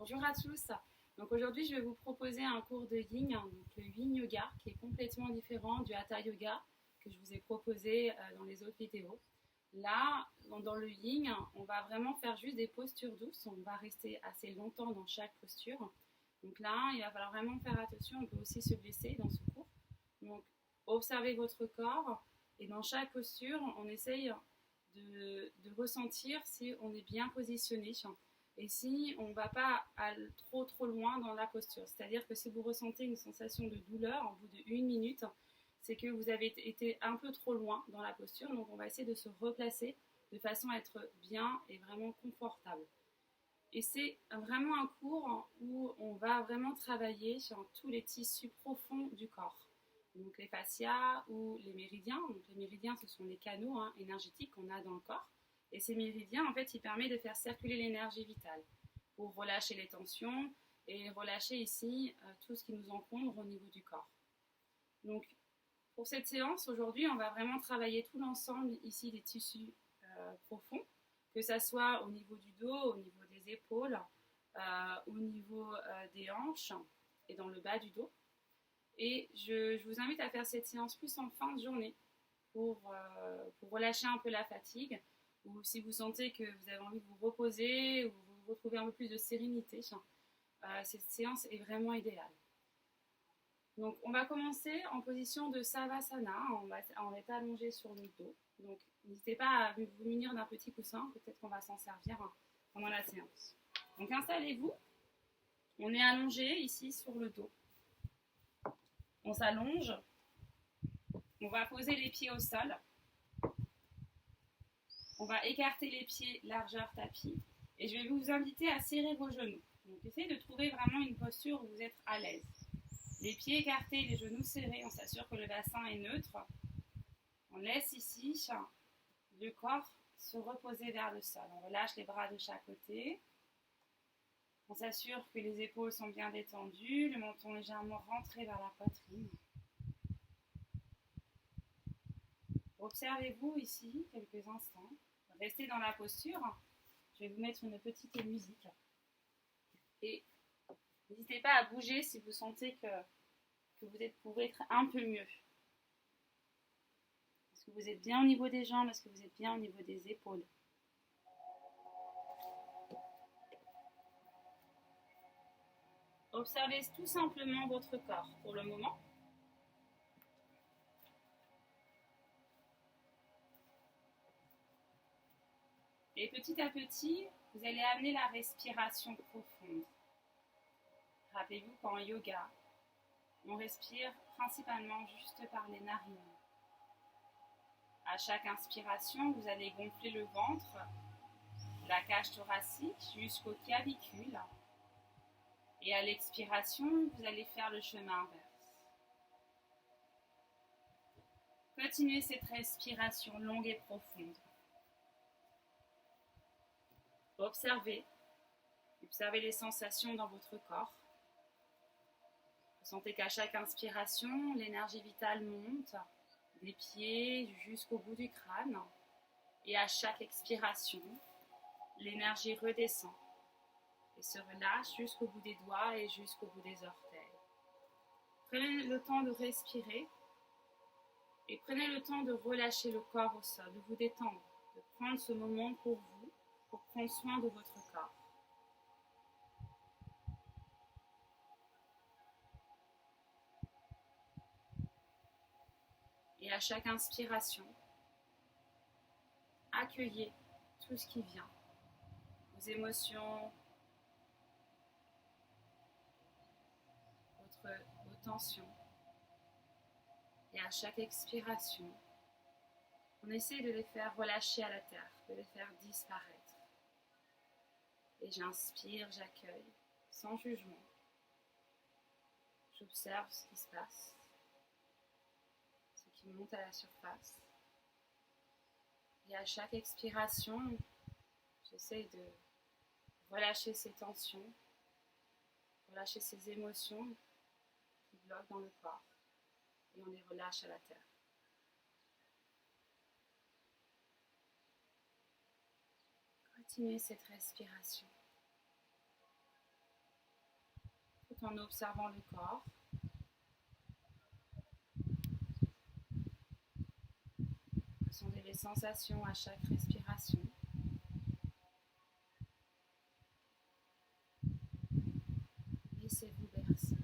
Bonjour à tous. Donc aujourd'hui, je vais vous proposer un cours de Yin, donc le Yin Yoga, qui est complètement différent du Hatha Yoga que je vous ai proposé dans les autres vidéos. Là, dans le Yin, on va vraiment faire juste des postures douces. On va rester assez longtemps dans chaque posture. Donc là, il va falloir vraiment faire attention. On peut aussi se blesser dans ce cours. Donc, observez votre corps et dans chaque posture, on essaye de ressentir si on est bien positionné et si on ne va pas trop loin dans la posture. C'est-à-dire que si vous ressentez une sensation de douleur au bout d'une minute, c'est que vous avez été un peu trop loin dans la posture. Donc on va essayer de se replacer de façon à être bien et vraiment confortable. Et c'est vraiment un cours où on va vraiment travailler sur tous les tissus profonds du corps. Donc les fascias ou les méridiens. Donc les méridiens, ce sont les canaux énergétiques qu'on a dans le corps. Et ces méridiens, en fait, ils permettent de faire circuler l'énergie vitale pour relâcher les tensions et relâcher ici tout ce qui nous encombre au niveau du corps. Donc, pour cette séance, aujourd'hui, on va vraiment travailler tout l'ensemble ici des tissus profonds, que ce soit au niveau du dos, au niveau des épaules, au niveau des hanches et dans le bas du dos. Et je vous invite à faire cette séance plus en fin de journée pour relâcher un peu la fatigue, ou si vous sentez que vous avez envie de vous reposer ou vous retrouver un peu plus de sérénité, cette séance est vraiment idéale. Donc on va commencer en position de Savasana, on est allongé sur le dos. Donc n'hésitez pas à vous munir d'un petit coussin, peut-être qu'on va s'en servir pendant la séance. Donc installez-vous, on est allongé ici sur le dos. On s'allonge, on va poser les pieds au sol. On va écarter les pieds largeur tapis et je vais vous inviter à serrer vos genoux. Donc essayez de trouver vraiment une posture où vous êtes à l'aise. Les pieds écartés, les genoux serrés, on s'assure que le bassin est neutre. On laisse ici le corps se reposer vers le sol. On relâche les bras de chaque côté. On s'assure que les épaules sont bien détendues, le menton légèrement rentré vers la poitrine. Observez-vous ici quelques instants. Restez dans la posture. Je vais vous mettre une petite musique. Et n'hésitez pas à bouger si vous sentez que vous pouvez être un peu mieux. Est-ce que vous êtes bien au niveau des jambes? Est-ce que vous êtes bien au niveau des épaules? Observez tout simplement votre corps pour le moment. Et petit à petit, vous allez amener la respiration profonde. Rappelez-vous qu'en yoga, on respire principalement juste par les narines. À chaque inspiration, vous allez gonfler le ventre, la cage thoracique jusqu'aux clavicules. Et à l'expiration, vous allez faire le chemin inverse. Continuez cette respiration longue et profonde. Observez les sensations dans votre corps. Vous sentez qu'à chaque inspiration, l'énergie vitale monte des pieds jusqu'au bout du crâne. Et à chaque expiration, l'énergie redescend et se relâche jusqu'au bout des doigts et jusqu'au bout des orteils. Prenez le temps de respirer et prenez le temps de relâcher le corps au sol, de vous détendre, de prendre ce moment pour vous, pour prendre soin de votre corps. Et à chaque inspiration, accueillez tout ce qui vient, vos émotions, vos tensions. Et à chaque expiration, on essaie de les faire relâcher à la terre, de les faire disparaître. Et j'inspire, j'accueille, sans jugement. J'observe ce qui se passe, ce qui monte à la surface. Et à chaque expiration, j'essaie de relâcher ces tensions, relâcher ces émotions qui bloquent dans le corps. Et on les relâche à la terre. Continuez cette respiration. en observant le corps. Quelles sont les sensations à chaque respiration? Laissez-vous bercer.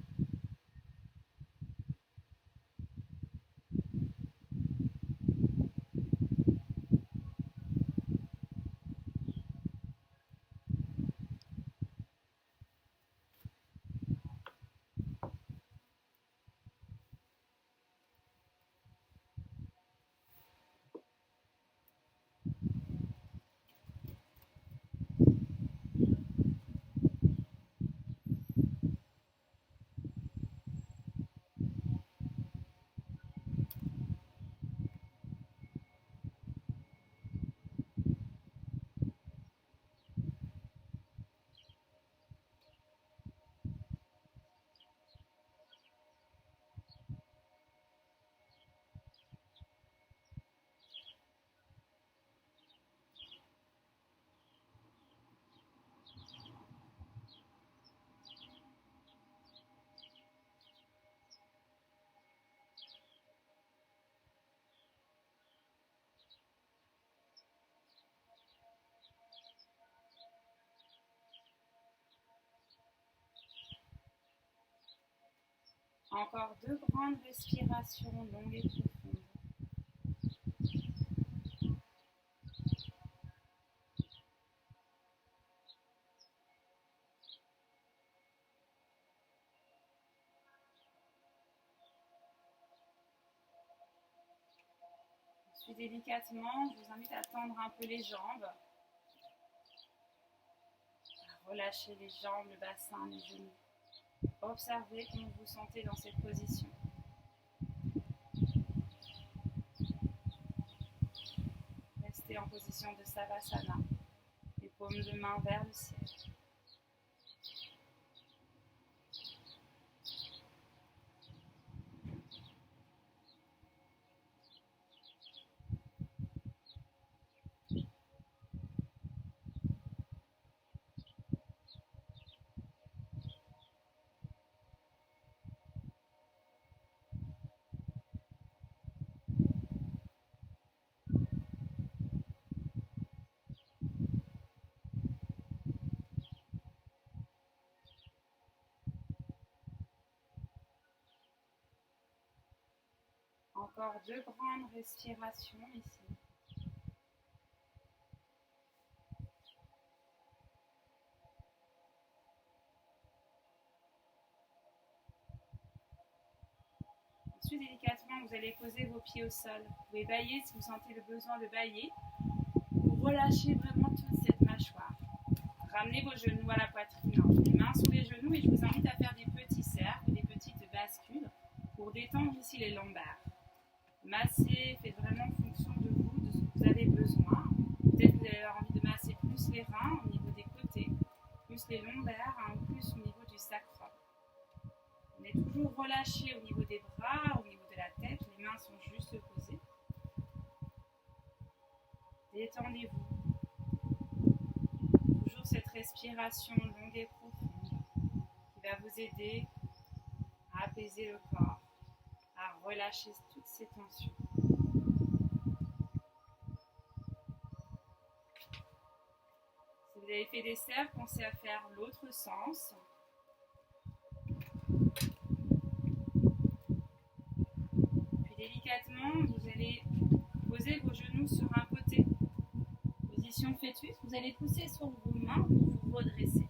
Encore 2 grandes respirations longues et profondes. Ensuite, délicatement, je vous invite à tendre un peu les jambes. À relâcher les jambes, le bassin, les genoux. Observez comment vous vous sentez dans cette position. Restez en position de Savasana, les paumes de main vers le ciel. Encore 2 grandes respirations ici. Ensuite, délicatement, vous allez poser vos pieds au sol. Vous pouvez bâiller si vous sentez le besoin de bâiller. Vous relâchez vraiment toute cette mâchoire. Ramenez vos genoux à la poitrine, les mains sous les genoux et je vous invite à faire des petits cercles, des petites bascules pour détendre ici les lombaires. Massez, faites vraiment en fonction de vous, de ce que vous avez besoin. Peut-être que vous avez envie de masser plus les reins au niveau des côtés, plus les lombaires, ou plus au niveau du sacrum. On est toujours relâché au niveau des bras, au niveau de la tête, les mains sont juste posées. Détendez-vous. Toujours cette respiration longue et profonde qui va vous aider à apaiser le corps, à relâcher toutes ces tensions. Si vous avez fait des cercles, pensez à faire l'autre sens. Puis délicatement, vous allez poser vos genoux sur un côté. Position fœtus, vous allez pousser sur vos mains pour vous redresser.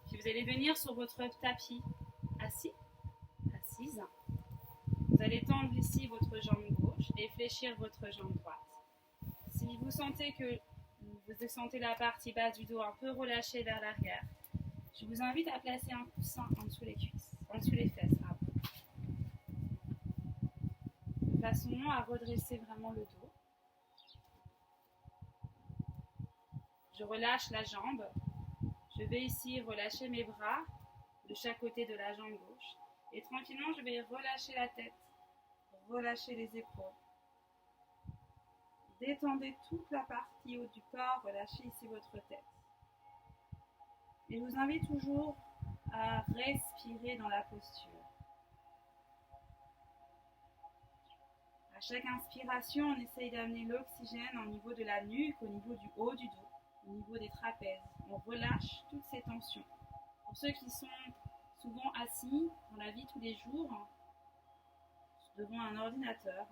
Puis vous allez venir sur votre tapis assis, assise. Vous allez tendre ici votre jambe gauche et fléchir votre jambe droite. Si vous sentez que vous sentez la partie basse du dos un peu relâchée vers l'arrière, je vous invite à placer un coussin en dessous les cuisses, en dessous les fesses, de façon à redresser vraiment le dos. Je relâche la jambe. Je vais ici relâcher mes bras de chaque côté de la jambe gauche. Et tranquillement, je vais relâcher la tête, relâcher les épaules. Détendez toute la partie haute du corps, relâchez ici votre tête. Et je vous invite toujours à respirer dans la posture. À chaque inspiration, on essaye d'amener l'oxygène au niveau de la nuque, au niveau du haut du dos, au niveau des trapèzes. On relâche toutes ces tensions. Pour ceux qui sont souvent assis dans la vie tous les jours, devant un ordinateur,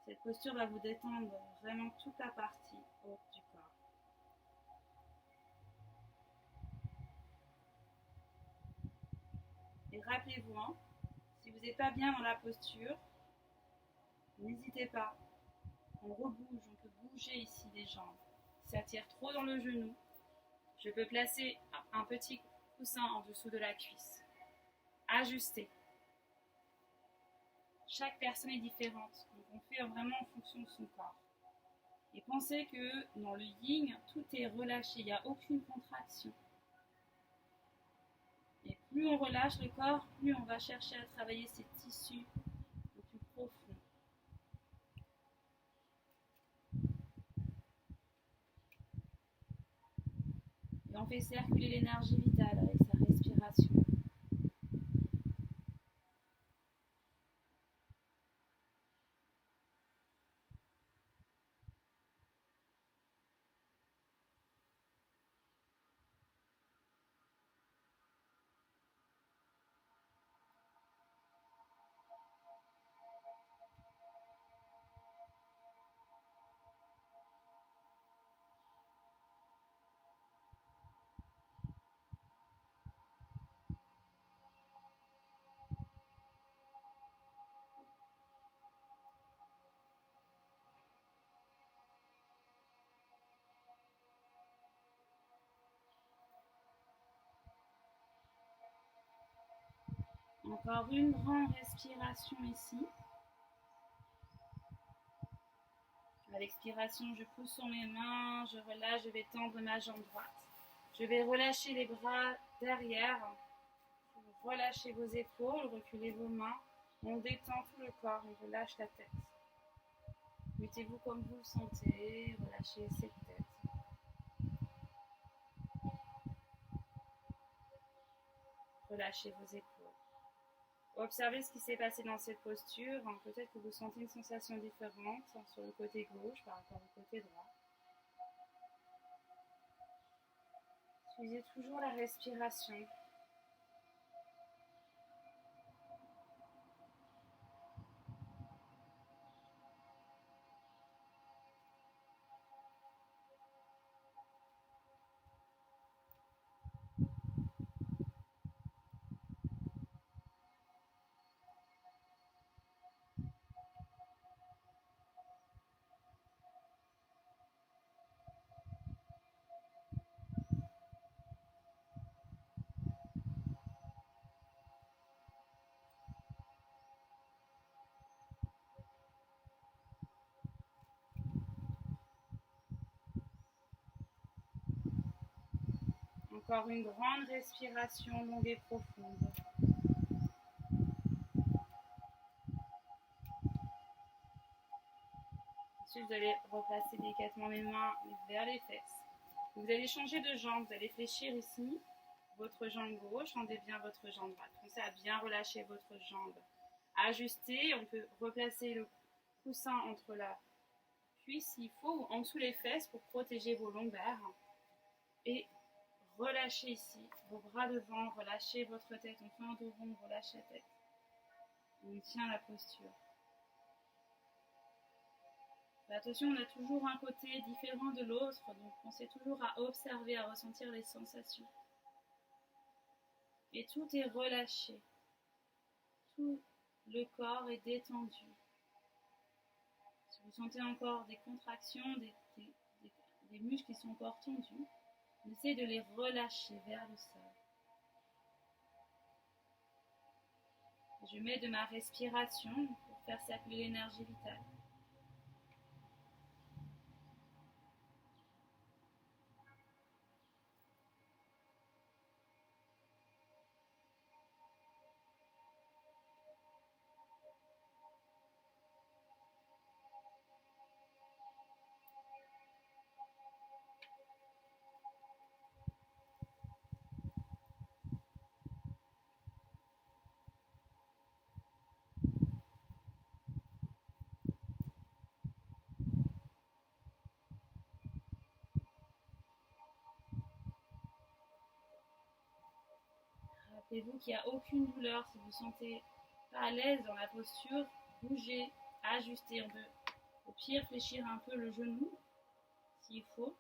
cette posture va vous détendre vraiment toute la partie haute du corps. Et rappelez-vous, si vous n'êtes pas bien dans la posture, n'hésitez pas. On rebouge, on peut bouger ici les jambes. Si ça tire trop dans le genou, je peux placer un petit coussin en dessous de la cuisse. Ajuster. Chaque personne est différente, donc on fait vraiment en fonction de son corps. Et pensez que dans le yin, tout est relâché, il n'y a aucune contraction. Et plus on relâche le corps, plus on va chercher à travailler ces tissus le plus profonds. Et on fait circuler l'énergie vitale avec sa respiration. Encore une grande respiration ici. À l'expiration, je pousse sur mes mains, je relâche, je vais tendre ma jambe droite. Je vais relâcher les bras derrière. Relâchez vos épaules, reculez vos mains. On détend tout le corps et relâche la tête. Mettez-vous comme vous le sentez, relâchez cette tête. Relâchez vos épaules. Observez ce qui s'est passé dans cette posture. Peut-être que vous sentez une sensation différente sur le côté gauche par rapport au côté droit. Suivez toujours la respiration. Encore une grande respiration longue et profonde. Ensuite, vous allez replacer délicatement les mains vers les fesses. Vous allez changer de jambe, vous allez fléchir ici votre jambe gauche, rendez bien votre jambe droite. Pensez à bien relâcher votre jambe. Ajuster, on peut replacer le coussin entre la cuisse s'il faut, ou en dessous les fesses pour protéger vos lombaires. Et relâchez ici vos bras devant, relâchez votre tête, on fait un dos rond, on relâche la tête. On tient la posture. Mais attention, on a toujours un côté différent de l'autre, donc pensez toujours à observer, à ressentir les sensations. Et tout est relâché. Tout le corps est détendu. Si vous sentez encore des contractions, des muscles qui sont encore tendus, essayez de les relâcher vers le sol. Je mets de ma respiration pour faire circuler l'énergie vitale. Rappelez-vous qu'il n'y a aucune douleur. Si vous ne vous sentez pas à l'aise dans la posture, bougez, ajustez. On peut au pire fléchir un peu le genou s'il faut.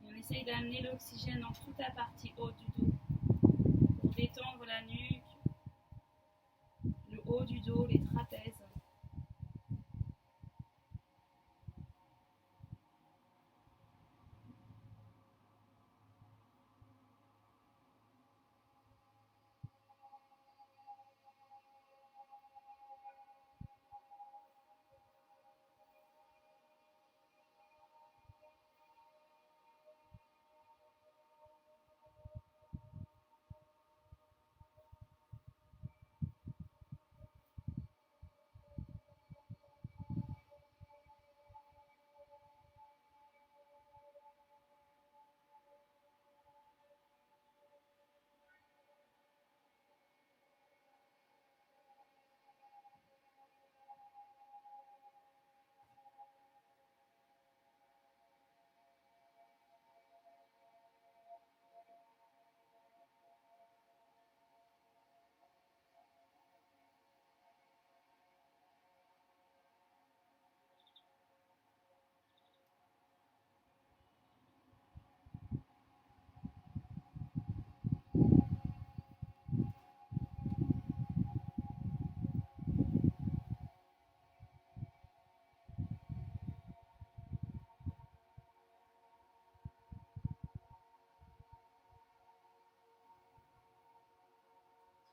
Et on essaye d'amener l'oxygène dans toute la partie haute du dos pour détendre la nuque, le haut du dos, les trapèzes.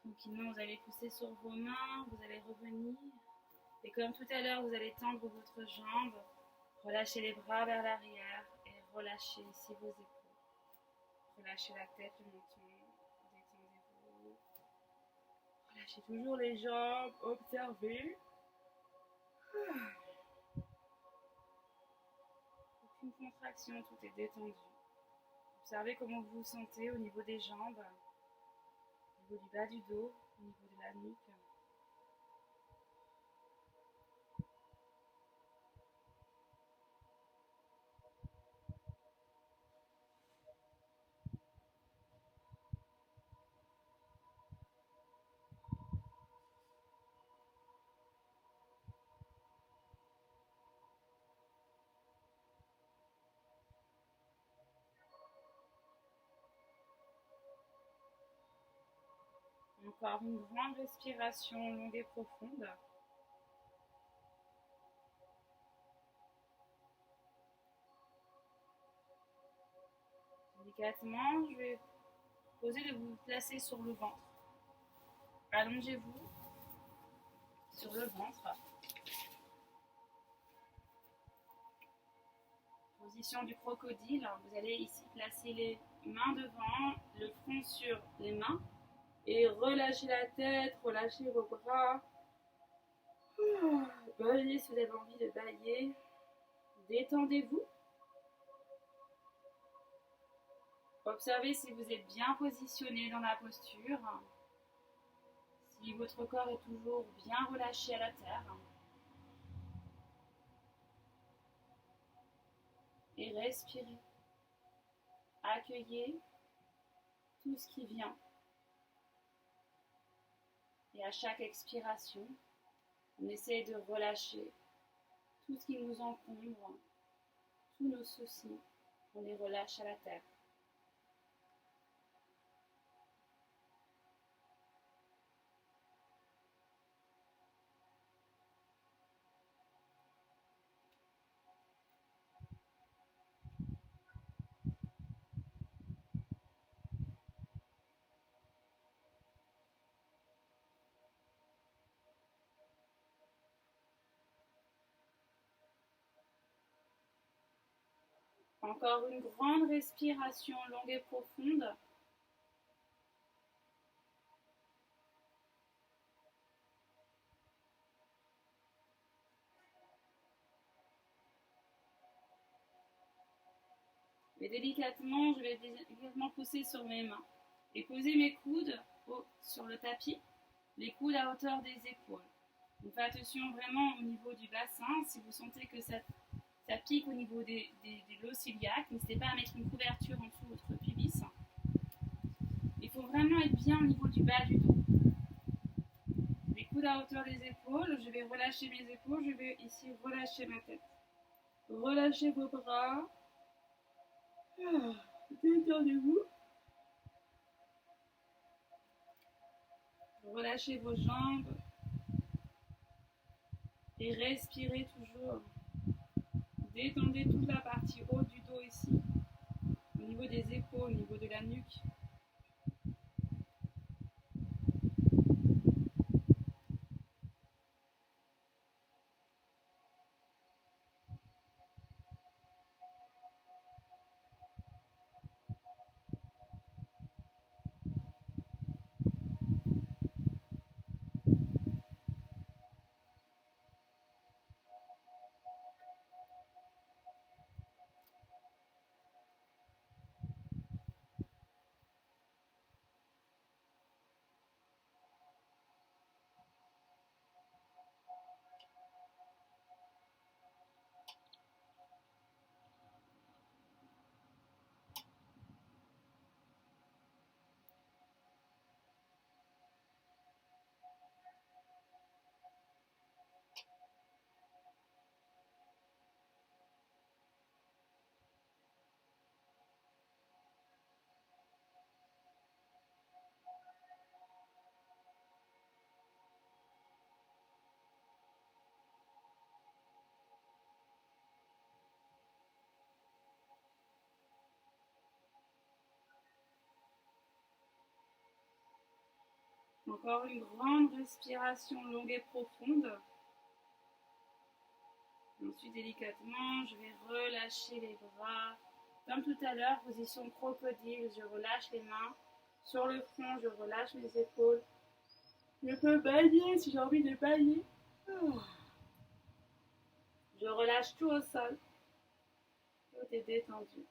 Tranquillement, vous allez pousser sur vos mains, vous allez revenir. Et comme tout à l'heure, vous allez tendre votre jambe, relâchez les bras vers l'arrière et relâchez ici vos épaules. Relâchez la tête, le menton, détendez-vous. Relâchez toujours les jambes, observez. Aucune contraction, tout est détendu. Observez comment vous vous sentez au niveau des jambes, au niveau du bas du dos, au niveau de la nuque. Encore une grande respiration longue et profonde. Délicatement, je vais vous proposer de vous placer sur le ventre. Allongez-vous sur le ventre. Position du crocodile. Vous allez ici placer les mains devant, le front sur les mains. Et relâchez la tête, relâchez vos bras. Balayez si vous avez envie de balayer. Détendez-vous. Observez si vous êtes bien positionné dans la posture. Si votre corps est toujours bien relâché à la terre. Et respirez. Accueillez tout ce qui vient. Et à chaque expiration, on essaie de relâcher tout ce qui nous encombre, tous nos soucis, on les relâche à la terre. Encore une grande respiration longue et profonde. Et délicatement, je vais délicatement pousser sur mes mains et poser mes coudes sur le tapis, les coudes à hauteur des épaules. Donc faites attention vraiment au niveau du bassin. Si vous sentez que ça pique au niveau des l'os iliaque, n'hésitez pas à mettre une couverture en dessous de votre pubis. Il faut vraiment être bien au niveau du bas du dos. Les coudes à hauteur des épaules, je vais relâcher mes épaules, je vais ici relâcher ma tête. Relâchez vos bras. Détendez-vous. Relâchez vos jambes. Et respirez toujours. Détendez toute la partie haute du dos ici. Au niveau des épaules, au niveau de la nuque. Encore une grande respiration longue et profonde. Ensuite, délicatement, je vais relâcher les bras. Comme tout à l'heure, position crocodile, je relâche les mains. Sur le front, je relâche mes épaules. Je peux bailler si j'ai envie de bailler. Je relâche tout au sol. Tout est détendu.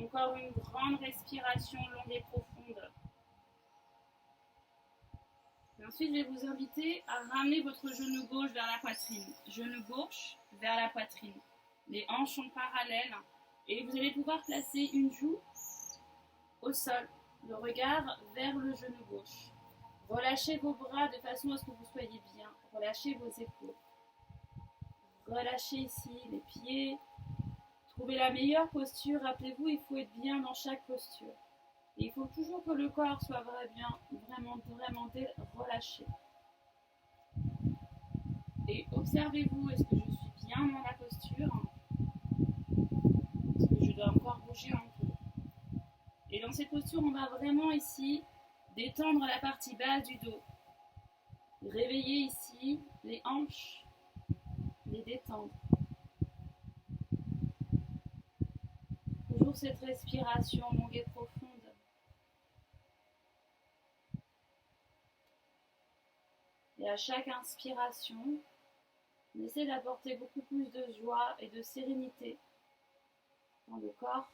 Encore une grande respiration longue et profonde. Et ensuite, je vais vous inviter à ramener votre genou gauche vers la poitrine. Genou gauche vers la poitrine. Les hanches sont parallèles. Et vous allez pouvoir placer une joue au sol. Le regard vers le genou gauche. Relâchez vos bras de façon à ce que vous soyez bien. Relâchez vos épaules. Relâchez ici les pieds. Trouvez la meilleure posture. Rappelez-vous, il faut être bien dans chaque posture. Et il faut toujours que le corps soit vraiment relâché. Et observez-vous, est-ce que je suis bien dans la posture? Est-ce que je dois encore bouger un peu? Et dans cette posture, on va vraiment ici détendre la partie basse du dos. Réveiller ici les hanches, les détendre. Toujours cette respiration longue et profonde. Et à chaque inspiration, on essaie d'apporter beaucoup plus de joie et de sérénité dans le corps.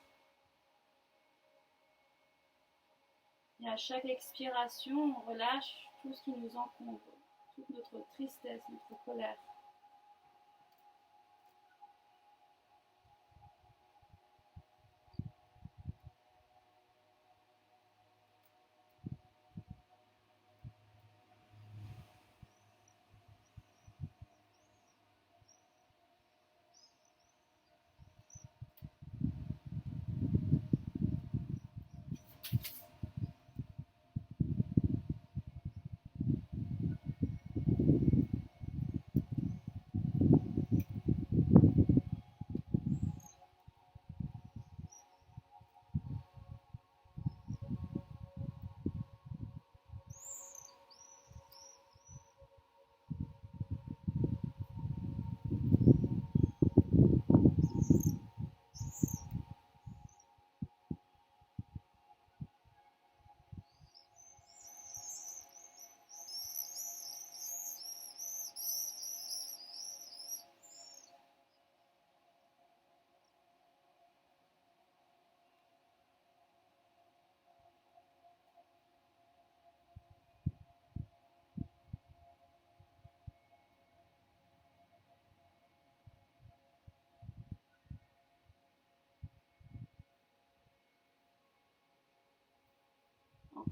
Et à chaque expiration, on relâche tout ce qui nous encombre, toute notre tristesse, notre colère.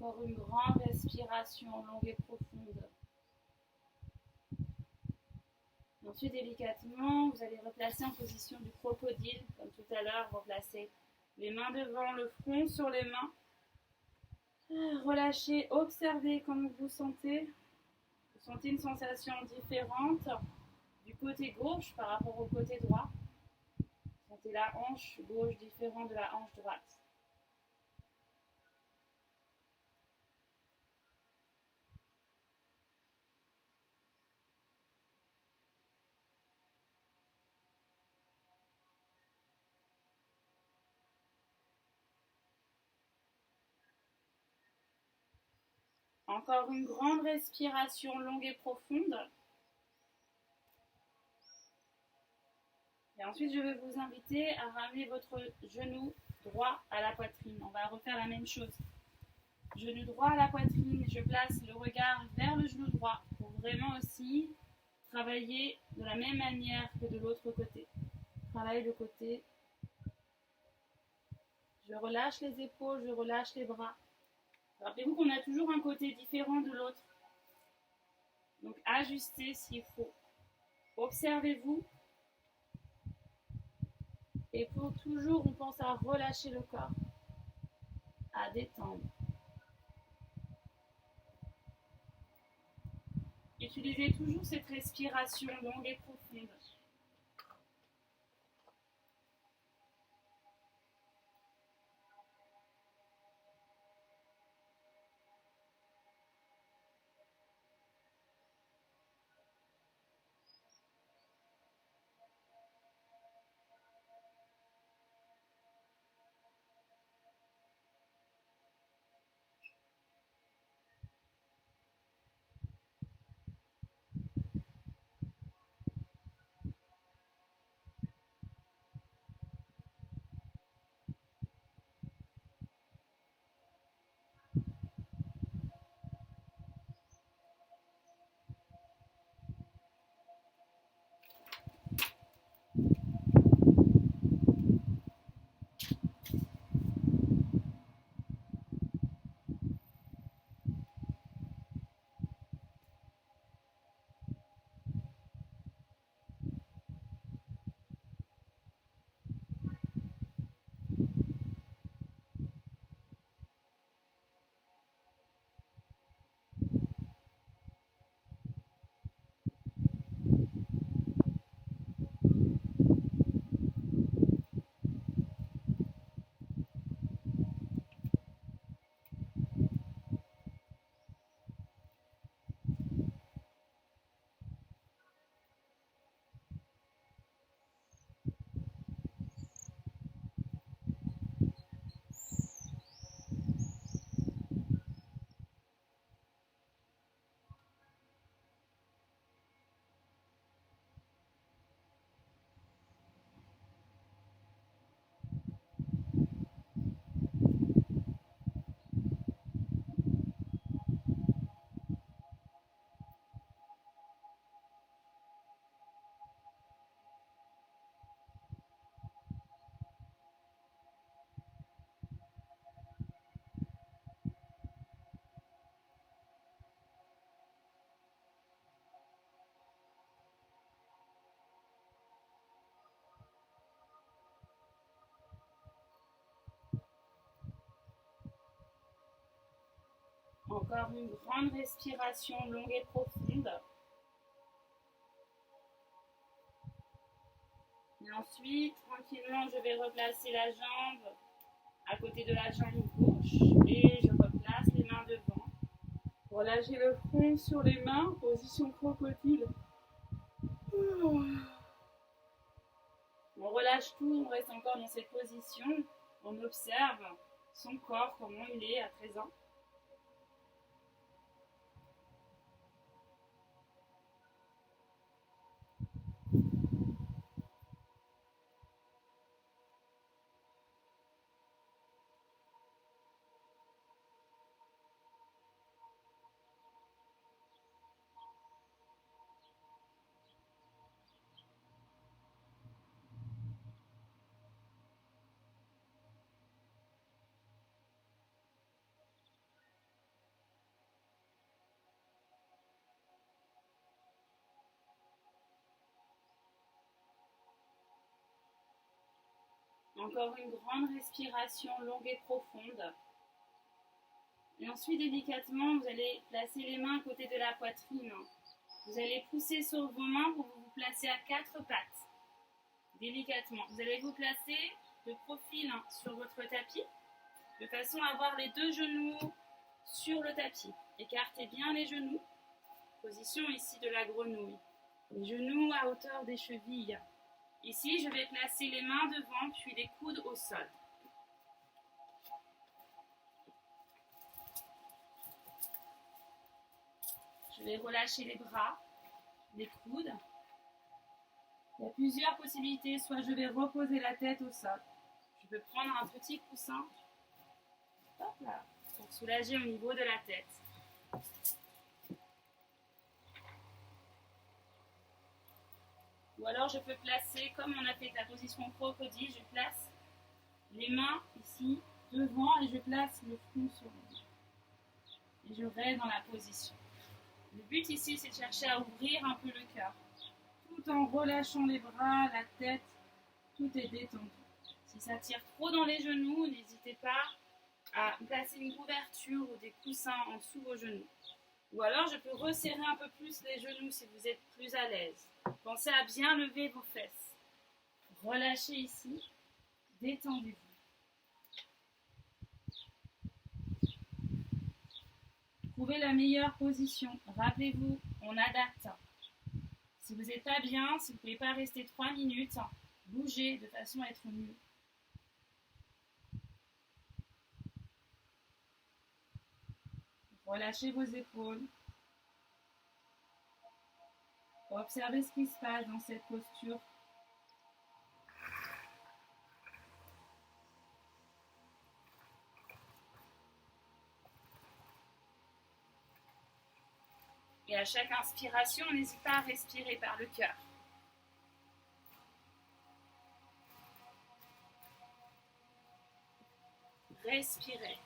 Encore une grande respiration longue et profonde. Ensuite, délicatement, vous allez replacer en position du crocodile, comme tout à l'heure, replacer les mains devant, le front sur les mains. Relâchez, observez comment vous sentez. Vous sentez une sensation différente du côté gauche par rapport au côté droit. Vous sentez la hanche gauche différente de la hanche droite. Encore une grande respiration longue et profonde. Et ensuite, je vais vous inviter à ramener votre genou droit à la poitrine. On va refaire la même chose. Genou droit à la poitrine, je place le regard vers le genou droit pour vraiment aussi travailler de la même manière que de l'autre côté. Travaille le côté. Je relâche les épaules, je relâche les bras. Rappelez-vous qu'on a toujours un côté différent de l'autre. Donc ajustez s'il faut. Observez-vous. Et pour toujours, on pense à relâcher le corps, à détendre. Utilisez toujours cette respiration longue et profonde. Encore une grande respiration longue et profonde. Et ensuite, tranquillement, je vais replacer la jambe à côté de la jambe gauche et je replace les mains devant. Relâchez le front sur les mains, position crocodile. On relâche tout, on reste encore dans cette position. On observe son corps, comment il est à présent. Encore une grande respiration longue et profonde. Et ensuite, délicatement, vous allez placer les mains à côté de la poitrine. Vous allez pousser sur vos mains pour vous placer à 4 pattes. Délicatement. Vous allez vous placer de profil sur votre tapis, de façon à avoir les 2 genoux sur le tapis. Écartez bien les genoux. Position ici de la grenouille. Les genoux à hauteur des chevilles. Ici, je vais placer les mains devant, puis les coudes au sol. Je vais relâcher les bras, les coudes. Il y a plusieurs possibilités. Soit je vais reposer la tête au sol. Je peux prendre un petit coussin. Hop là, pour soulager au niveau de la tête. Ou alors je peux placer, comme on a fait la position crocodile, je place les mains ici devant et je place le front sur les mains. Et je reste dans la position. Le but ici, c'est de chercher à ouvrir un peu le cœur. Tout en relâchant les bras, la tête, tout est détendu. Si ça tire trop dans les genoux, n'hésitez pas à placer une couverture ou des coussins en dessous vos genoux. Ou alors, je peux resserrer un peu plus les genoux si vous êtes plus à l'aise. Pensez à bien lever vos fesses. Relâchez ici. Détendez-vous. Trouvez la meilleure position. Rappelez-vous, on adapte. Si vous n'êtes pas bien, si vous ne pouvez pas rester 3 minutes, bougez de façon à être mieux. Relâchez vos épaules. Observez ce qui se passe dans cette posture. Et à chaque inspiration, n'hésitez pas à respirer par le cœur. Respirez.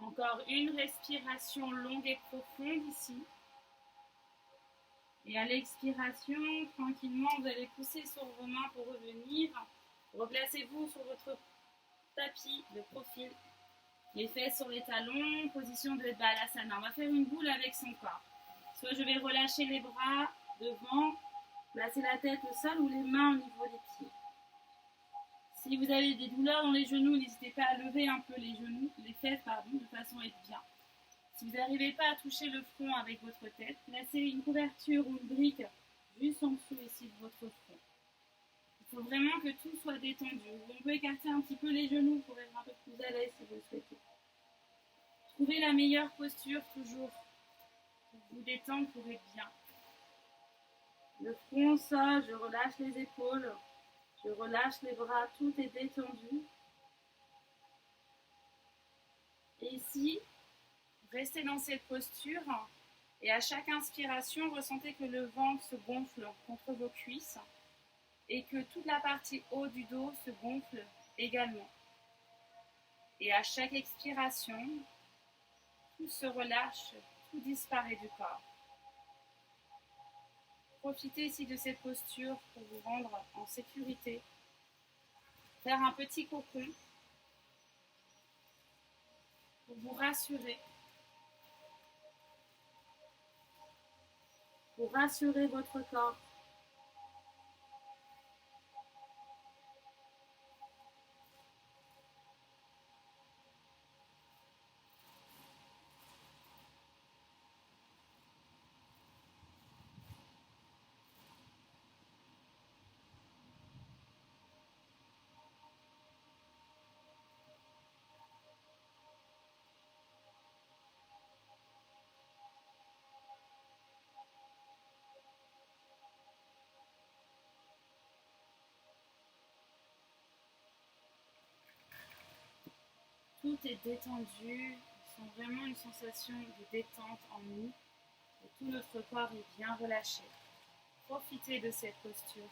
Encore une respiration longue et profonde ici. Et à l'expiration, tranquillement, vous allez pousser sur vos mains pour revenir. Replacez-vous sur votre tapis de profil. Les fesses sur les talons, position de Balasana. On va faire une boule avec son corps. Soit je vais relâcher les bras devant, placer la tête au sol ou les mains au niveau des pieds. Si vous avez des douleurs dans les genoux, n'hésitez pas à lever un peu les genoux, les fesses, de façon à être bien. Si vous n'arrivez pas à toucher le front avec votre tête, placez une couverture ou une brique juste en dessous ici de votre front. Il faut vraiment que tout soit détendu. On peut écarter un petit peu les genoux pour être un peu plus à l'aise si vous le souhaitez. Trouvez la meilleure posture toujours pour vous détendre, pour être bien. Le front au sol, je relâche les épaules, je relâche les bras, tout est détendu. Et ici, restez dans cette posture et à chaque inspiration, ressentez que le ventre se gonfle contre vos cuisses et que toute la partie haut du dos se gonfle également. Et à chaque expiration, tout se relâche, tout disparaît du corps. Profitez ici de cette posture pour vous rendre en sécurité. Faire un petit cocon pour vous rassurer. Pour rassurer votre corps. Tout est détendu. On sent vraiment une sensation de détente en nous. Et tout notre corps est bien relâché. Profitez de cette posture.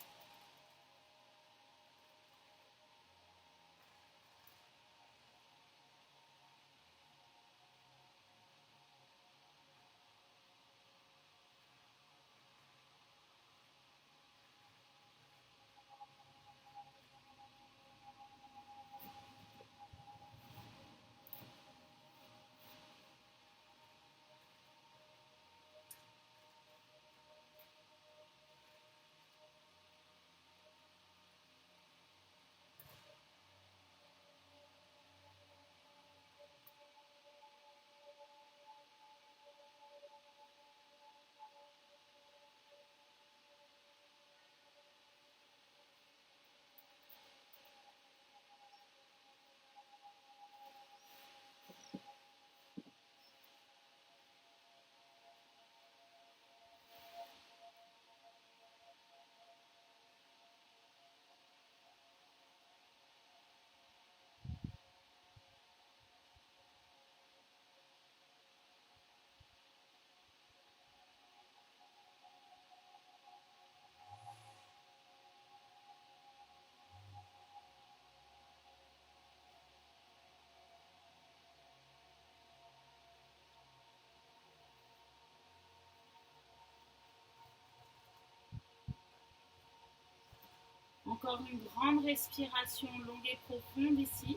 Encore une grande respiration longue et profonde ici.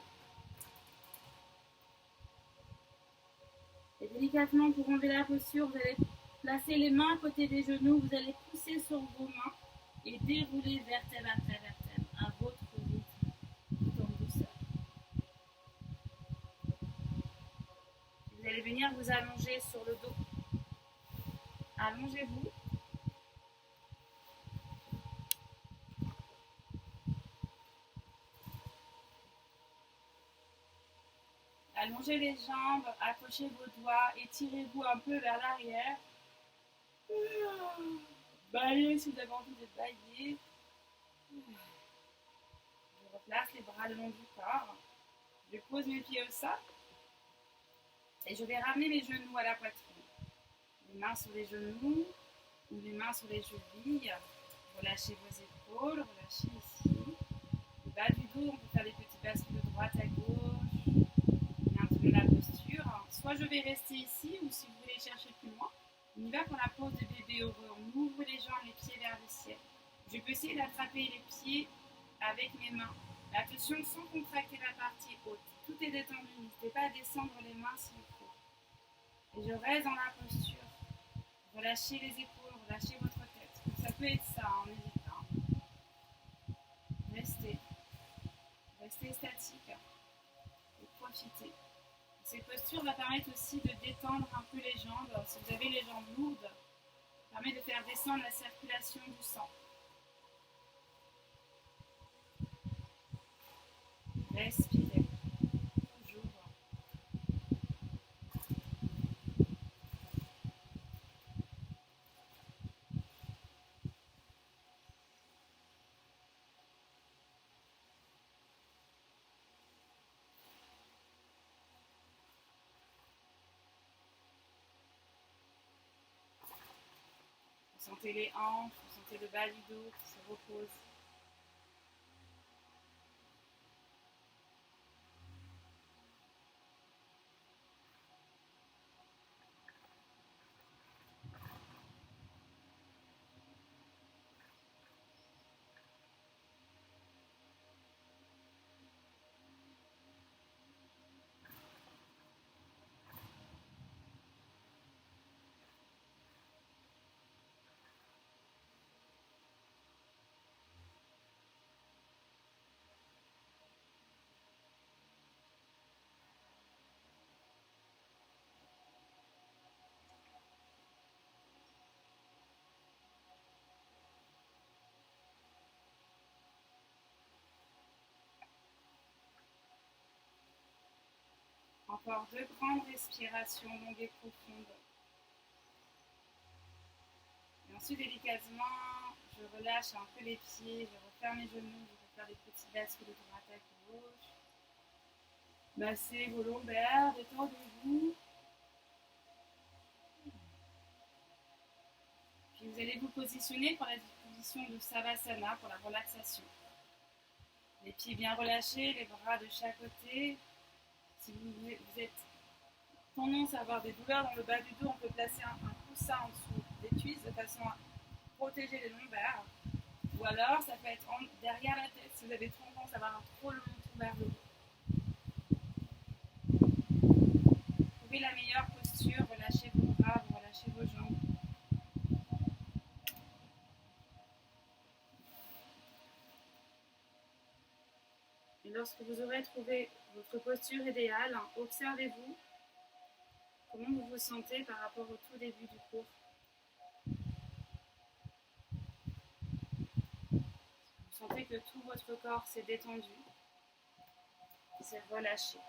Et délicatement, pour enlever la posture, vous allez placer les mains à côté des genoux. Vous allez pousser sur vos mains et dérouler vertèbre après vertèbre à votre rythme, tout en douceur. Vous allez venir vous allonger sur le dos. Allongez-vous. Allongez les jambes, accrochez vos doigts, étirez-vous un peu vers l'arrière. Baillez si vous avez envie de bailler. Je replace les bras le long du corps. Je pose mes pieds au sol. Et je vais ramener les genoux à la poitrine. Les mains sur les genoux ou les mains sur les chevilles. Relâchez vos épaules, relâchez ici. Le bas du dos, on peut faire des petits bascules de droite à gauche. Maintenez la posture. Soit je vais rester ici, ou si vous voulez chercher plus loin, on y va pour la pose de bébé heureux. On ouvre les jambes, les pieds vers le ciel. Je peux essayer d'attraper les pieds avec mes mains. Attention, sans contracter la partie haute. Tout est détendu. N'hésitez pas à descendre les mains s'il faut. Et je reste dans la posture. Relâchez les épaules, relâchez votre tête. Ça peut être ça, en hésitant. Restez. Restez statique. Et profitez. Cette posture va permettre aussi de détendre un peu les jambes. Si vous avez les jambes lourdes, ça permet de faire descendre la circulation du sang. Respirez. Toujours. Vous sentez les hanches, vous sentez le bas du dos qui se repose. Encore 2 grandes respirations longues et profondes. Et ensuite, délicatement, je relâche un peu les pieds, je referme les genoux, je vais faire des petits bascules de droite à gauche. Massez vos lombaires, détendez-vous. Puis vous allez vous positionner pour la position de Savasana, pour la relaxation. Les pieds bien relâchés, les bras de chaque côté. Si vous êtes tendance à avoir des douleurs dans le bas du dos, on peut placer un coussin en dessous des cuisses de façon à protéger les lombaires. Ou alors, ça peut être derrière la tête si vous avez tendance à avoir un trop long tour vers le haut. Trouvez la meilleure posture, relâchez vos bras, relâchez vos jambes. Et lorsque vous aurez trouvé votre posture idéale, observez-vous comment vous vous sentez par rapport au tout début du cours. Vous sentez que tout votre corps s'est détendu, s'est relâché.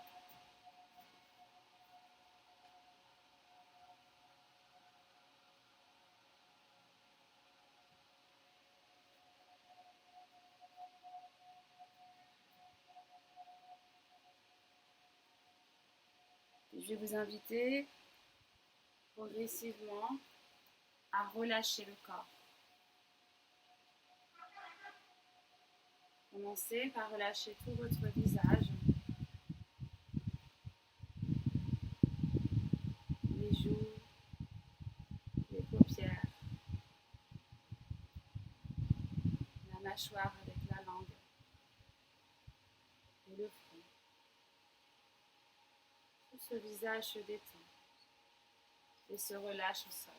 Je vais vous inviter progressivement à relâcher le corps. Commencez par relâcher tout votre visage, les joues, les paupières, la mâchoire avec la langue et le front. Tout ce visage se détend et se relâche au sol.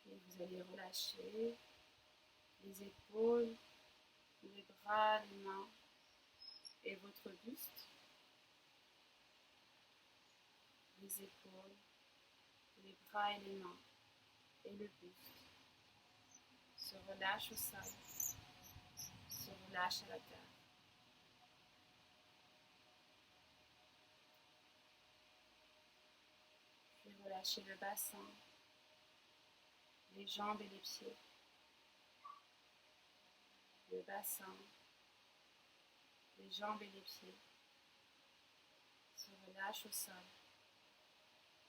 Et vous allez relâcher les épaules, les bras, les mains et votre buste. Les épaules, les bras et les mains et le buste se relâchent au sol, se relâchent à la terre. Puis relâchez le bassin, les jambes et les pieds. Le bassin, les jambes et les pieds se relâchent au sol,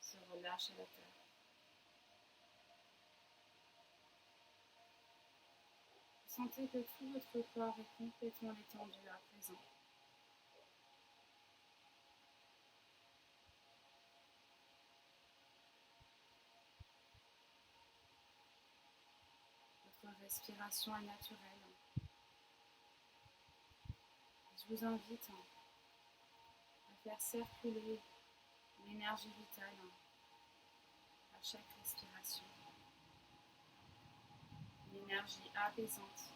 se relâchent à la terre. Sentez que tout votre corps est complètement détendu à présent. Votre respiration est naturelle. Je vous invite à faire circuler l'énergie vitale à chaque respiration. Une énergie apaisante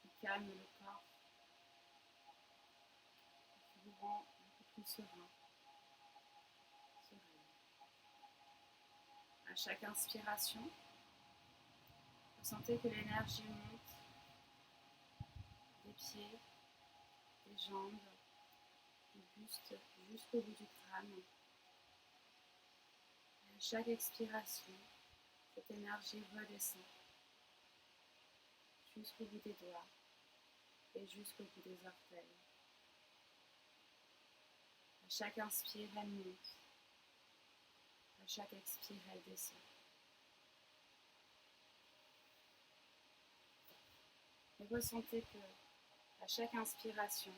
qui calme le corps, qui vous rend beaucoup plus serein, sereine. À chaque inspiration, vous sentez que l'énergie monte des pieds, des jambes, du buste jusqu'au bout du crâne. Et à chaque expiration, cette énergie redescend jusqu'au bout des doigts et jusqu'au bout des orteils. À chaque inspire, elle monte. À chaque expire, elle descend. Et ressentez que, à chaque inspiration,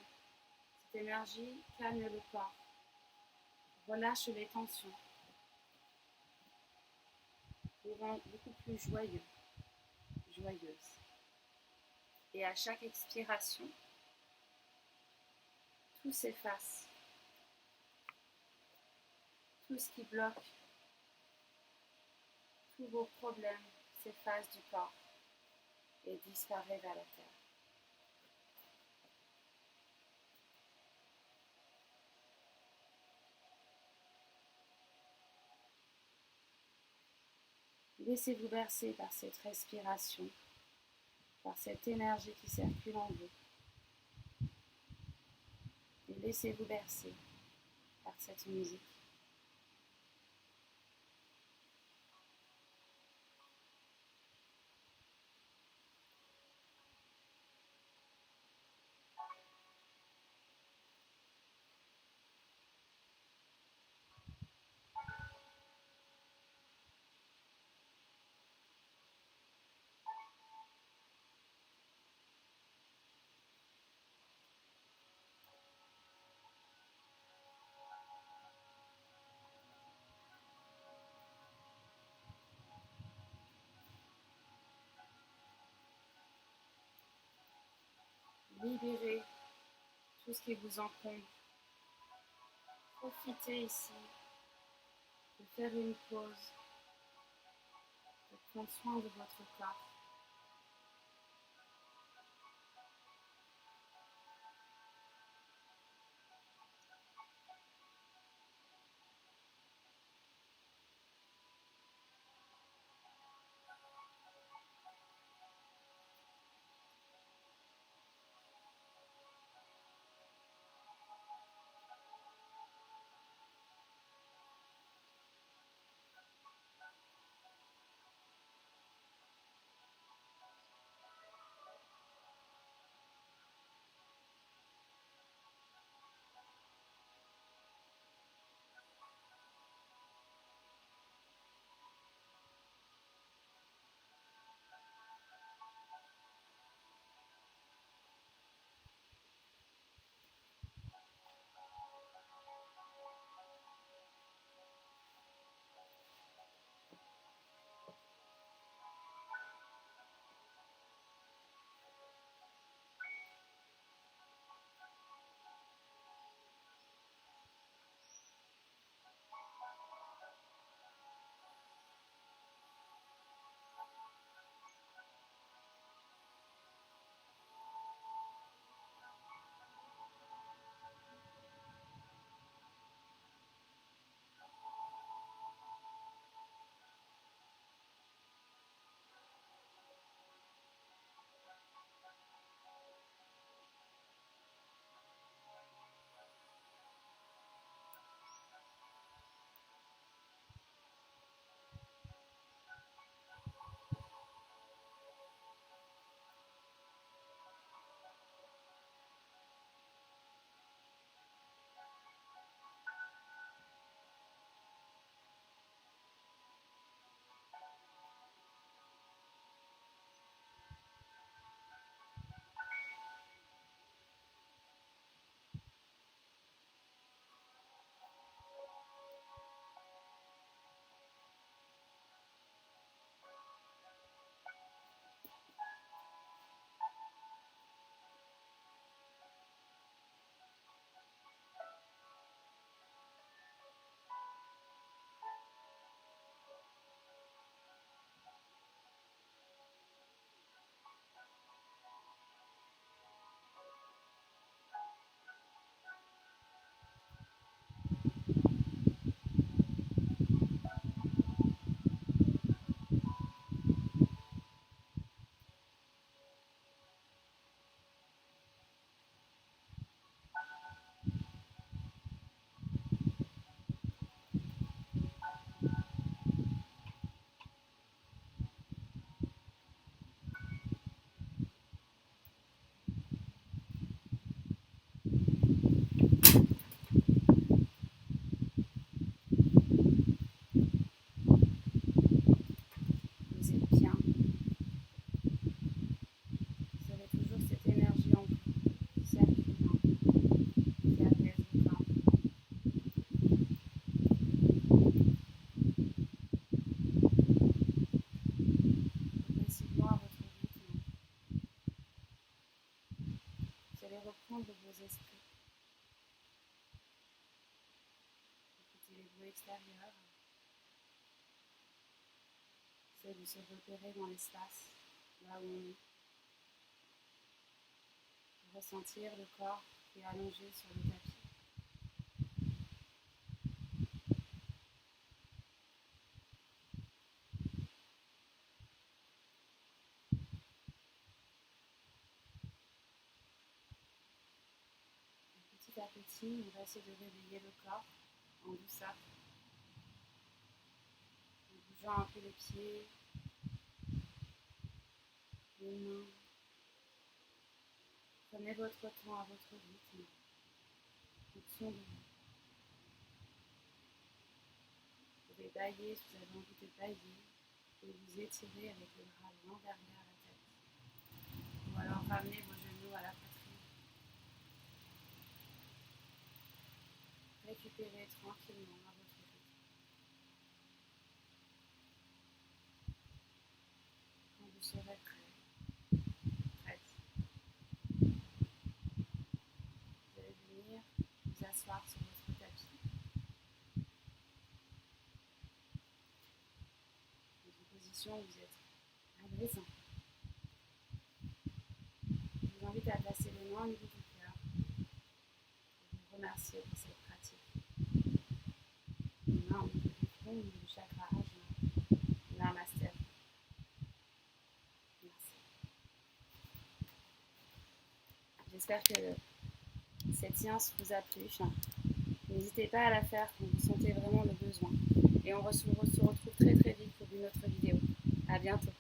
cette énergie calme le corps, relâche les tensions, vous rend beaucoup plus joyeux, joyeuse. Et à chaque expiration, tout s'efface. Tout ce qui bloque, tous vos problèmes s'effacent du corps et disparaît vers la terre. Laissez-vous bercer par cette respiration, par cette énergie qui circule en vous. Et laissez-vous bercer par cette musique. Libérez tout ce qui vous encombre. Profitez ici de faire une pause, de prendre soin de votre corps. Vous êtes bien. Vous avez toujours cette énergie en vous, circulant, qui apaise le corps. Progressivement à votre rythme, vous allez reprendre vos esprits. Écoutez les bruits extérieurs. Essayez de se repérer dans l'espace, là où on est. De ressentir le corps qui est allongé sur le tapis. à petit, on va essayer de réveiller le corps en douceur, en bougeant un peu les pieds, les mains. Prenez votre temps à votre rythme, en fonction de vous. Vous pouvez bailler si vous avez envie de bailler et vous étirer avec le bras l'un derrière la tête. Ou alors ramener vos genoux à la poitrine. Récupérez tranquillement à votre rythme. Quand vous serez prête, vous allez venir vous asseoir sur votre tapis. Dans une position où vous êtes à l'aise. Je vous invite à placer les mains au niveau du cœur et vous remercier pour cette pratique. Les mains au niveau du front, au niveau du chakra ajna. Namasté. Merci. J'espère que cette séance vous a plu. N'hésitez pas à la faire quand vous sentez vraiment le besoin. Et on se retrouve très très vite pour une autre vidéo. À bientôt.